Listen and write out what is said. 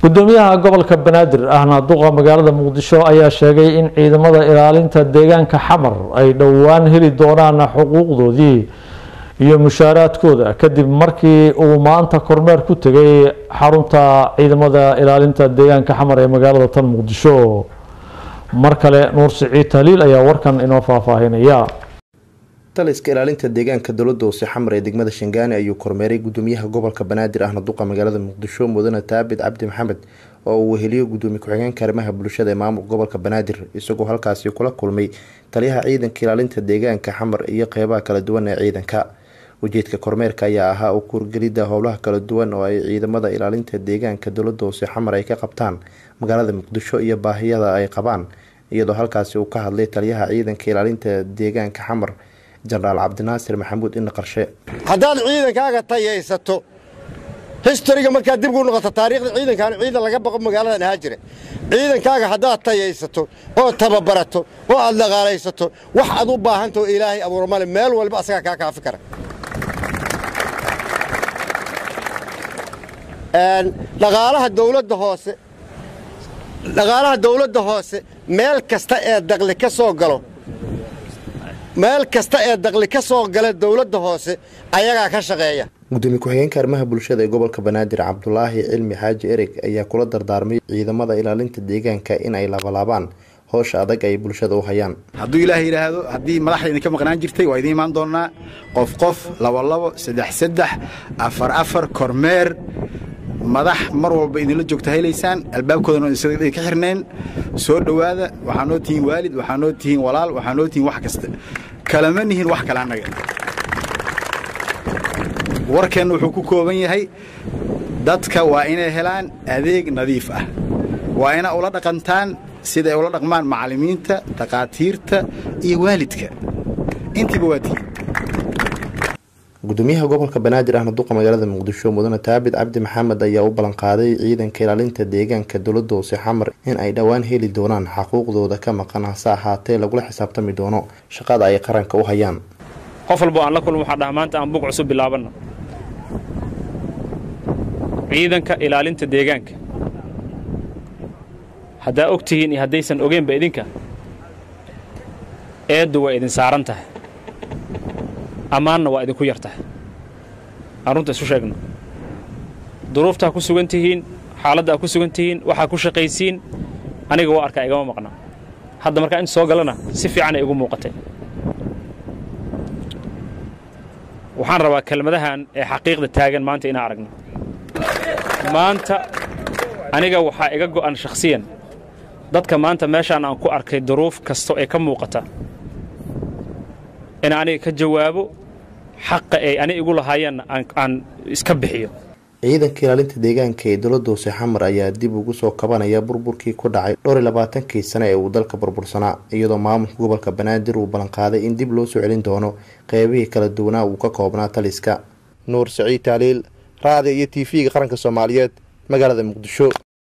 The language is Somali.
gudoomiyaha gobolka Banaadir ahna duqa magaalada Muqdisho ayaa sheegay in ciidamada ilaalinta deegaanka Xamar ay dhawaan heli doonaan xuquuqdoodii iyo mushaaraadkooda kadib markii uu maanta kormeer ku tagay xarunta ciidamada ilaalinta deegaanka Xamar ee magaalada tan Muqdisho. markale Nuur Siciid Taliil ayaa warkan inoo faahfaahinaya. taliska ilaalinta deegaanka dowladda hoose Xamar ee degmada Shangaani ayuu kormeeray gudoomiyaha gobolka Banaadir ahna duqa magaalada Muqdisho Mudane Taabid Cabdi Maxamed oo uu weheliyo gudoomiye ku-xigeenka arrimaha bulshada ee maamulka gobolka Banaadir isagoo halkaasi kula kulmay taliyaha ciidanka ilaalinta deegaanka Xamar iyo qeybaha kala duwan ee ciidanka. ujeedka kormeerka ayaa ahaa u kurgelida howlaha kala duwan oo ay ciidamada ilaalinta deegaanka dowladda hoose Xamar ay ka qabtaan magaalada Muqdisho iyo baahiyada ay qabaan iyadoo halkaasi uu ka hadlay taliyaha ciidanka ilaalinta deegaanka Xamar Jeneraal Cabdinaasir Maxamuud in qarshe haddaad ciidankaaga tayaysato historiga markaa dib ugu noqoto taariikhda ciidan laga baqo magaaladan ahaa jira ciidankaaga haddaad tayaysato oo tababarato oo aad dhaqaalaysato wax aad u baahantahay ilaahay abuuro male meel walba asaga ka kaafi kara dhaqaalaha dawladda hoose meel kasta ee dakhli ka soo galo dawladda hoose ayagaa ka shaqeeya. gudoomiye ku-xigeenka arrimaha bulshada ee gobolka Banaadir Cabdulaahi Cilmi Xaaji Erig ayaa kula dardaarmay ciidamada ilaalinta deegaanka in ay laabaan howsha adag ay bulshada u hayaan. hadduu ilaahay yiraahdo haddii madaxdeena ka maqnaan jirtay waa idin imaan doonaa qof labo saddex afar kormeer madax mar walba idinla joogta helaysaan albaabkoodana isaga ka xirneen soo dhawaada waxaan oo tihiin waalid waxaan oo tihiin walaal waxaan oo tihiin wax kasta kalama nihiin wax kala anaga warkan wuxuu ku kooban yahay dadka waa inay helaan adeeg nadiif ah waa ina ula dhaqantaan sida ay ula dhaqmaan macallimiinta dhaqaatiirta iyo waalidka intiba waa tihiin. gudoomiyaha gobolka Banaadir ahna duqa magaalada Muqdisho Mudane Taabid Cabdi Maxamed ayaa u ballan qaaday ciidanka ilaalinta deegaanka dowladda hoose Xamar in ay dhawaan heli doonaan xuquuqdooda ka maqan hase ahaatee lagula xisaabtami doono shaqada ay qaranka u hayaan. qof walba aan la kulmo waxa dhamaanta aan buuq cusub bilaabana ciidanka ilaalinta deegaanka hadaa ogtihiin iyo hadaysan ogeyn ba idinka eedu waa idin saaran tahay amaanna waa idinku yartahay arunta isu sheegno duruufta ku sugan tihiin xaaladda ku sugan tihiin waxa ku shaqaysiin aniga waa arkaa igama maqna hadda marka in soo galana si fiican ay ugu muuqatay waxaan rabaa kelmadahan ee xaqiiqda taagan maanta inaan aragno maanta aniga waxa iga go'an shakhsiyan dadka maanta meeshaan aan ku arkay duruuf kasto ee ka muuqata in aniga ka jawaabo xaqqa ay aniga igu lahaayeen aan iska bixiyo. ciidanka ilaalinta deegaanka ee dowladda hoose Xamar ayaa dib ugu soo kabanaya burburkii ku dhacay 22 sano ee uu dalka burbursanaa iyadoo maamulka gobolka Banaadir uu ballan qaaday in dib loo soo celin doono qeybihii kala duwanaa uu ka koobnaa taliska. Nuur Siciid Taliil, Radio iyo TV-ga qaranka Soomaaliyeed, magaalada Muqdisho.